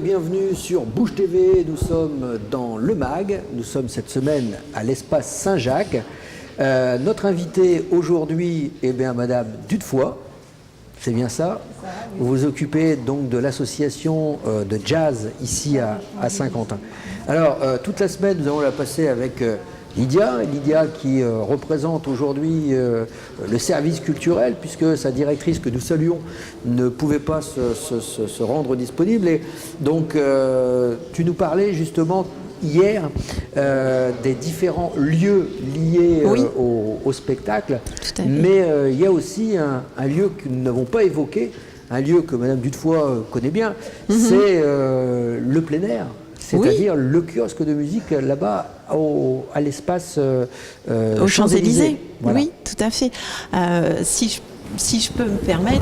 bienvenue sur Bouge TV. Nous sommes dans le MAG. Nous sommes cette semaine à l'espace Saint-Jacques. Notre invitée aujourd'hui est bien Madame Dudefoy. C'est bien ça. Vous vous occupez donc de l'association de jazz ici à Saint-Quentin. Alors, toute la semaine, nous allons la passer avec Lydia qui représente aujourd'hui le service culturel, puisque sa directrice, que nous saluons, ne pouvait pas se rendre disponible. Et donc, tu nous parlais justement hier des différents lieux liés au spectacle, mais il y a aussi un lieu que nous n'avons pas évoqué, un lieu que Madame Dudefoy connaît bien, c'est le plein air. C'est-à-dire le kiosque de musique là-bas à l'espace aux Champs-Élysées. Voilà. Oui, tout à fait. Si je peux me permettre,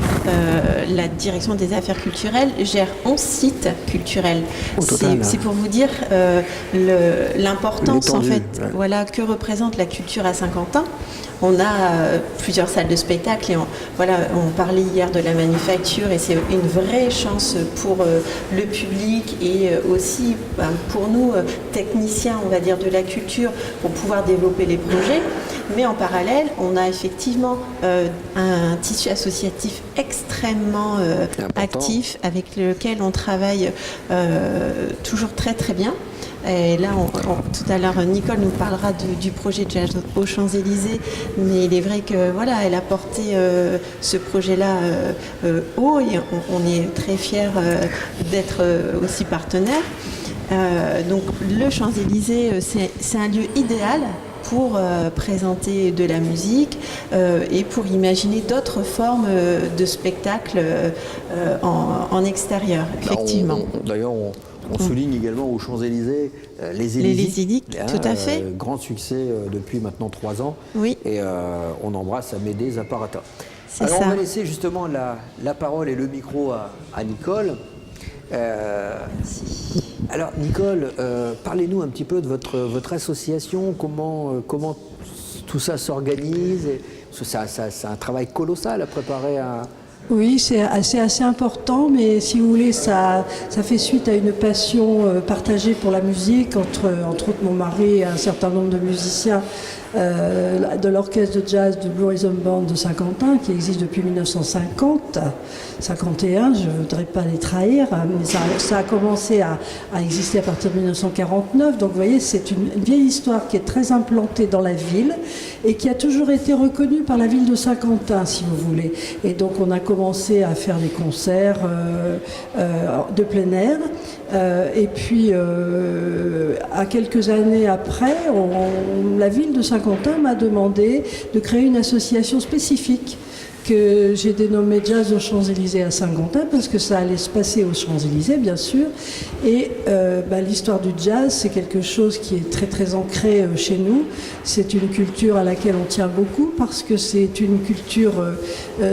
la direction des affaires culturelles gère 11 sites culturels. C'est pour vous dire l'importance en fait, voilà, que représente la culture à Saint-Quentin. On a plusieurs salles de spectacle et on parlait hier de la manufacture et c'est une vraie chance pour le public et aussi pour nous, techniciens, on va dire, de la culture, pour pouvoir développer les projets. Mais en parallèle, on a effectivement un tissu associatif extrêmement actif avec lequel on travaille toujours très très bien. Et là, tout à l'heure, Nicole nous parlera du projet de Jazz aux Champs-Élysées, mais il est vrai que voilà, elle a porté ce projet-là haut et on est très fiers d'être aussi partenaire. Donc, le Champs-Élysées, c'est un lieu idéal pour présenter de la musique et pour imaginer d'autres formes de spectacles en extérieur, effectivement. D'ailleurs, on souligne également aux Champs-Élysées les Élysiques, tout à fait. Grand succès depuis maintenant 3 ans. Oui. Et on embrasse Amédée Zapparata. Alors on va laisser justement la parole et le micro à Nicole. Alors Nicole, parlez-nous un petit peu de votre association, comment tout ça s'organise. C'est un travail colossal à préparer à... Oui, c'est assez important, mais si vous voulez, ça fait suite à une passion partagée pour la musique entre autres mon mari et un certain nombre de musiciens de l'orchestre de jazz du Blue Rhythm Band de Saint-Quentin, qui existe depuis 1950, 51, je ne voudrais pas les trahir, mais ça a commencé à exister à partir de 1949, donc vous voyez, c'est une vieille histoire qui est très implantée dans la ville et qui a toujours été reconnue par la ville de Saint-Quentin, si vous voulez. Et donc on a commencé à faire des concerts de plein air, et puis à quelques années après, la ville de Saint-Quentin m'a demandé de créer une association spécifique que j'ai dénommée Jazz aux Champs-Élysées à Saint-Quentin, parce que ça allait se passer aux Champs-Élysées, bien sûr. Et l'histoire du jazz, c'est quelque chose qui est très très ancré chez nous. C'est une culture à laquelle on tient beaucoup, parce que c'est une culture,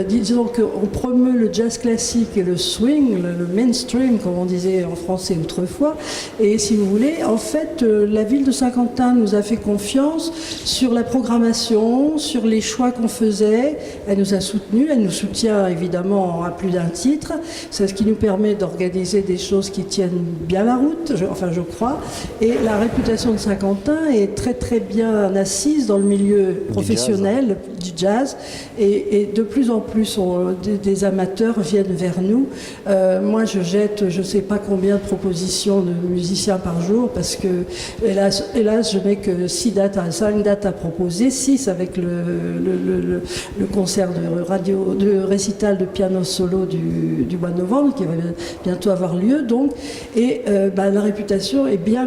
disons qu'on promeut le jazz classique et le swing, le mainstream, comme on disait en français autrefois. Et si vous voulez, en fait, la ville de Saint-Quentin nous a fait confiance sur la programmation, sur les choix qu'on faisait. Elle nous a soutenus. Elle nous soutient évidemment à plus d'un titre. C'est ce qui nous permet d'organiser des choses qui tiennent bien la route, je crois. Et la réputation de Saint-Quentin est très très bien assise dans le milieu professionnel du jazz. Et de plus en plus, des amateurs viennent vers nous. Moi, je jette je ne sais pas combien de propositions de musiciens par jour, parce que, hélas je n'ai que 5 dates à proposer, 6 avec le concert de récital de piano solo du mois de novembre, qui va bientôt avoir lieu, donc. Et la réputation est bien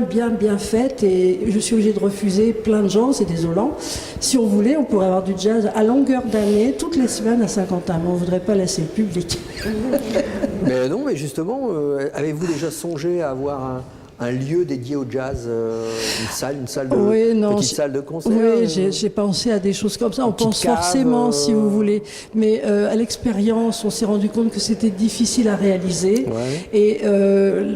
faite, et je suis obligée de refuser plein de gens, c'est désolant. Si on voulait, on pourrait avoir du jazz à longueur d'année, toutes les semaines à Saint-Quentin, mais on ne voudrait pas laisser le public. Mais non, mais justement, avez-vous déjà songé à avoir un lieu dédié au jazz, une salle de concert? Oui, j'ai pensé à des choses comme ça. On pense forcément, si vous voulez. Mais à l'expérience, on s'est rendu compte que c'était difficile à réaliser. Ouais. Et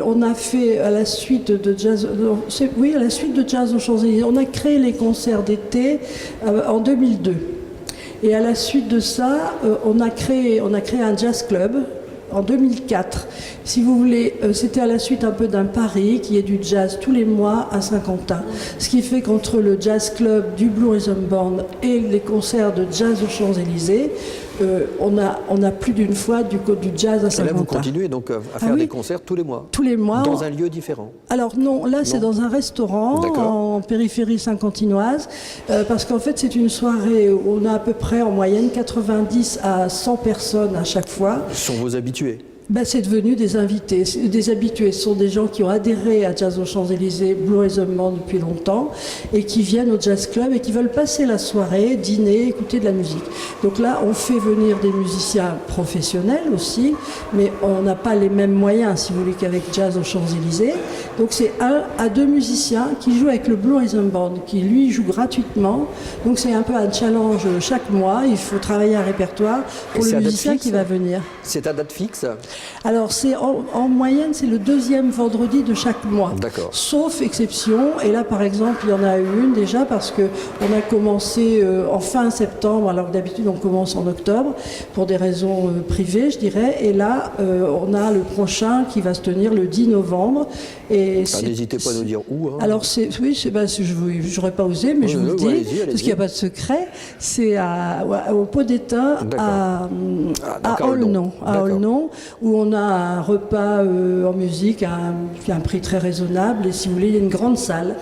on a fait, à la suite de Jazz aux Champs-Élysées, on a créé les concerts d'été en 2002. Et à la suite de ça, on a créé un jazz club en 2004. Si vous voulez, c'était à la suite un peu d'un pari qui est du jazz tous les mois à Saint-Quentin. Ce qui fait qu'entre le jazz club du Blue Rhythm Band et les concerts de jazz aux Champs-Élysées, on a plus d'une fois du jazz à Saint-Quentin. Et là, vous continuez donc à faire des concerts tous les mois. Tous les mois. Dans un lieu différent. Alors non, là c'est dans un restaurant en périphérie saint-quentinoise, parce qu'en fait c'est une soirée où on a à peu près en moyenne 90 à 100 personnes à chaque fois. Ce sont vos habitués. C'est devenu des invités, des habitués. Ce sont des gens qui ont adhéré à Jazz aux Champs-Élysées, Blue Rhythm Band depuis longtemps, et qui viennent au Jazz Club et qui veulent passer la soirée, dîner, écouter de la musique. Donc là, on fait venir des musiciens professionnels aussi, mais on n'a pas les mêmes moyens, si vous voulez, qu'avec Jazz aux Champs-Élysées. Donc c'est 1 à 2 musiciens qui jouent avec le Blue Rhythm Band, qui lui joue gratuitement. Donc c'est un peu un challenge chaque mois. Il faut travailler un répertoire pour le musicien qui va venir. C'est à date fixe? Alors, c'est en moyenne, c'est le 2e vendredi de chaque mois. D'accord. Sauf exception. Et là, par exemple, il y en a une déjà parce qu'on a commencé en fin septembre, alors que d'habitude, on commence en octobre, pour des raisons privées, je dirais. Et là, on a le prochain qui va se tenir le 10 novembre. Et n'hésitez pas à nous dire où. Hein. Alors, je n'aurais pas osé, mais je vous le dis, parce qu'il n'y a pas de secret. C'est au Pot d'Étain, à Aulnon, où on a un repas en musique à un prix très raisonnable. Et si vous voulez, il y a une grande salle.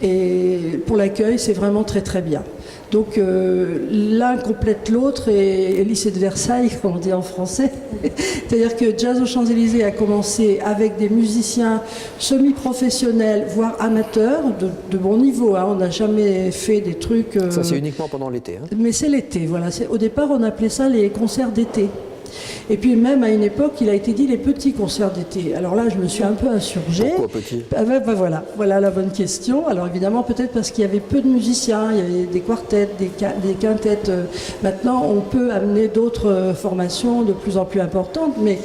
Et pour l'accueil, c'est vraiment très très bien. Donc l'un complète l'autre et lycée de Versailles, comme on dit en français. C'est-à-dire que Jazz aux Champs-Élysées a commencé avec des musiciens semi-professionnels, voire amateurs, de bon niveau. Hein. On n'a jamais fait des trucs... Ça, c'est uniquement pendant l'été. Hein. Mais c'est l'été, voilà. Au départ, on appelait ça les concerts d'été. Et puis même à une époque, il a été dit les petits concerts d'été. Alors là, je me suis un peu insurgée. Pourquoi petits ? Voilà la bonne question. Alors évidemment, peut-être parce qu'il y avait peu de musiciens, il y avait des quartettes, des quintettes. Maintenant, on peut amener d'autres formations de plus en plus importantes, mais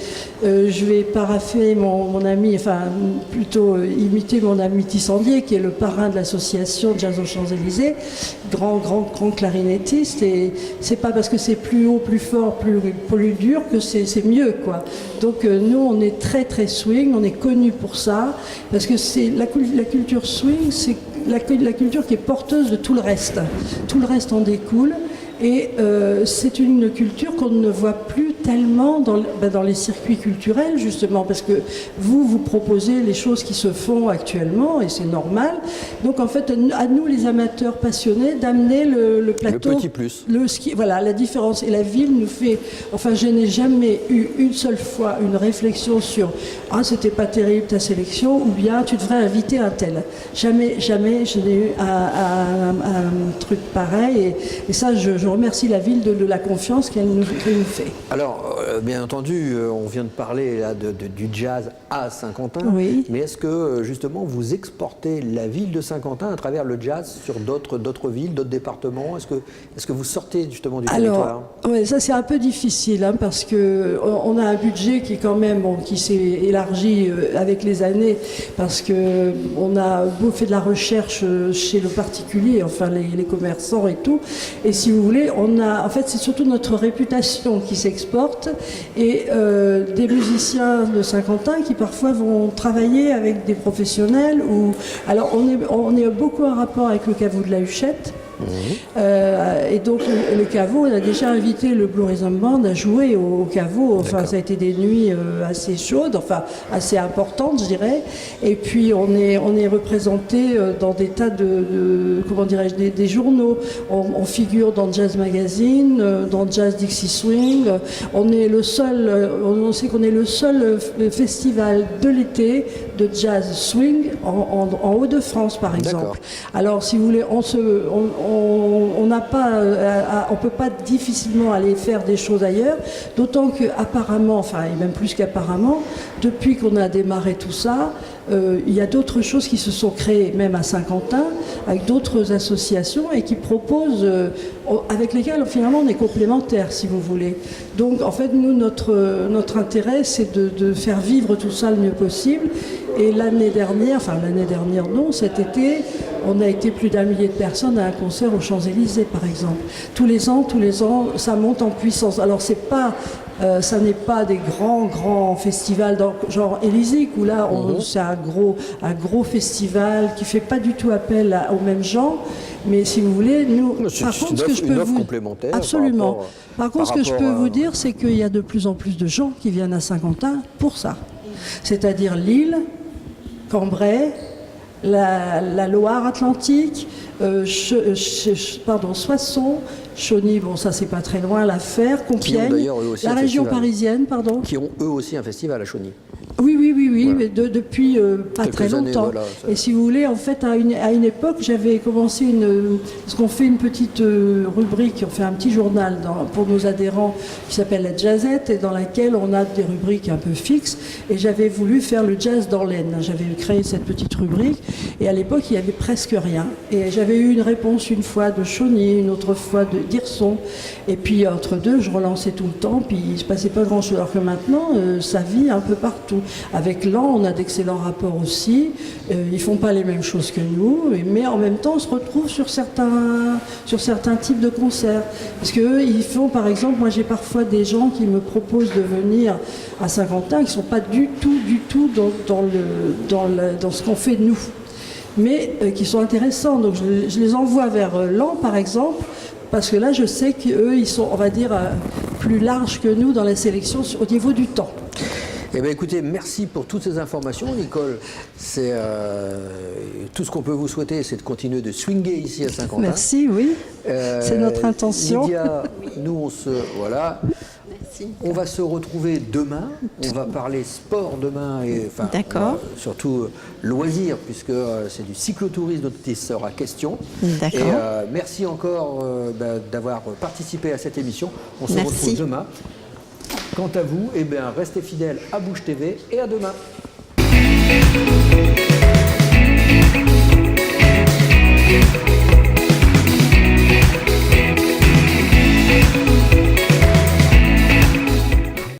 je vais parapher mon ami, enfin plutôt imiter mon ami Tissandier, qui est le parrain de l'association Jazz aux Champs-Élysées, grand clarinettiste. Et c'est pas parce que c'est plus haut, plus fort, plus dur que c'est mieux, quoi. Donc nous, on est très très swing, on est connus pour ça, parce que c'est la culture swing, c'est la culture qui est porteuse de tout le reste. Tout le reste en découle. Et c'est une culture qu'on ne voit plus tellement dans les circuits culturels, justement, parce que vous proposez les choses qui se font actuellement, et c'est normal. Donc, en fait, à nous, les amateurs passionnés, d'amener le plateau... Le petit plus. Voilà, la différence. Et la ville nous fait... Enfin, je n'ai jamais eu une seule fois une réflexion sur « Ah, c'était pas terrible ta sélection » ou bien « Tu devrais inviter un tel ». Jamais je n'ai eu un truc pareil. Et ça, je remercie la ville de la confiance qu'elle nous fait. Alors, bien entendu, on vient de parler là, du jazz à Saint-Quentin, oui. Mais est-ce que justement vous exportez la ville de Saint-Quentin à travers le jazz sur d'autres villes, d'autres départements? Est-ce que vous sortez justement du territoire? Oui, ça c'est un peu difficile hein, parce qu'on a un budget qui est quand même qui s'est élargi avec les années parce qu'on a fait de la recherche chez le particulier, enfin les commerçants et tout. Et si vous voulez, en fait, c'est surtout notre réputation qui s'exporte et des musiciens de Saint-Quentin qui parfois vont travailler avec des professionnels. Alors, on est beaucoup en rapport avec le caveau de la Huchette. Et donc le caveau, on a déjà invité le Blue Rhythm Band à jouer au caveau. Enfin, ça a été des nuits assez chaudes, enfin assez importantes, je dirais. Et puis on est représenté dans des tas comment dirais-je, des journaux. On figure dans Jazz Magazine, dans Jazz Dixie Swing. On sait qu'on est le seul festival de l'été de jazz swing en Hauts-de-France, par exemple. Alors, si vous voulez, on n'a pas, on peut pas difficilement aller faire des choses ailleurs, d'autant qu'apparemment, enfin, et même plus qu'apparemment, depuis qu'on a démarré tout ça, il y a d'autres choses qui se sont créées, même à Saint-Quentin, avec d'autres associations et qui proposent, avec lesquelles finalement on est complémentaires, si vous voulez. Donc en fait, nous, notre intérêt, c'est de faire vivre tout ça le mieux possible. Et l'année dernière non, cet été, on a été plus d'1 millier de personnes à un concert aux Champs-Élysées, par exemple. Tous les ans, ça monte en puissance. Alors, ça n'est pas des grands festivals genre Élysée, où là, c'est un gros festival qui ne fait pas du tout appel aux mêmes gens. Mais si vous voulez, nous, par contre, ce que je peux vous... complémentaire. Absolument. Par contre, ce que je peux vous dire, c'est qu'il y a de plus en plus de gens qui viennent à Saint-Quentin pour ça. C'est-à-dire Lille, Cambrai, la Loire-Atlantique, Soissons, Chauny, bon ça c'est pas très loin, La Fère, Compiègne, la région parisienne, pardon. Qui ont eux aussi un festival à Chauny. Oui, voilà. Mais depuis pas quelques très longtemps. Années, voilà, et si vous voulez, en fait, à une époque, j'avais commencé parce qu'on fait une petite rubrique, on fait un petit journal pour nos adhérents qui s'appelle la Jazzette, et dans laquelle on a des rubriques un peu fixes. Et j'avais voulu faire le jazz dans l'Aisne. J'avais créé cette petite rubrique, et à l'époque, il y avait presque rien. Et j'avais eu une réponse une fois de Chauny, une autre fois d'Hirson. Et puis entre deux, je relançais tout le temps, puis il ne se passait pas grand-chose. Alors que maintenant, ça vit un peu partout. Avec Lan, on a d'excellents rapports aussi. Ils ne font pas les mêmes choses que nous, mais en même temps, on se retrouve sur certains types de concerts. Parce qu'eux, ils font, par exemple, moi j'ai parfois des gens qui me proposent de venir à Saint-Quentin qui ne sont pas du tout dans ce qu'on fait de nous, mais qui sont intéressants. Donc je les envoie vers Lan, par exemple, parce que là, je sais qu'eux, ils sont, on va dire, plus larges que nous dans la sélection au niveau du temps. Eh bien, écoutez, merci pour toutes ces informations, Nicole. C'est tout ce qu'on peut vous souhaiter, c'est de continuer de swinguer ici à Saint-Quentin. Merci, oui. C'est notre intention. Lydia, nous, voilà. Merci. On va se retrouver demain. On va parler sport demain et surtout loisirs, puisque c'est du cyclotourisme dont il sera question. D'accord. Et merci encore d'avoir participé à cette émission. On se retrouve demain. Quant à vous, restez fidèles à Bouge TV et à demain.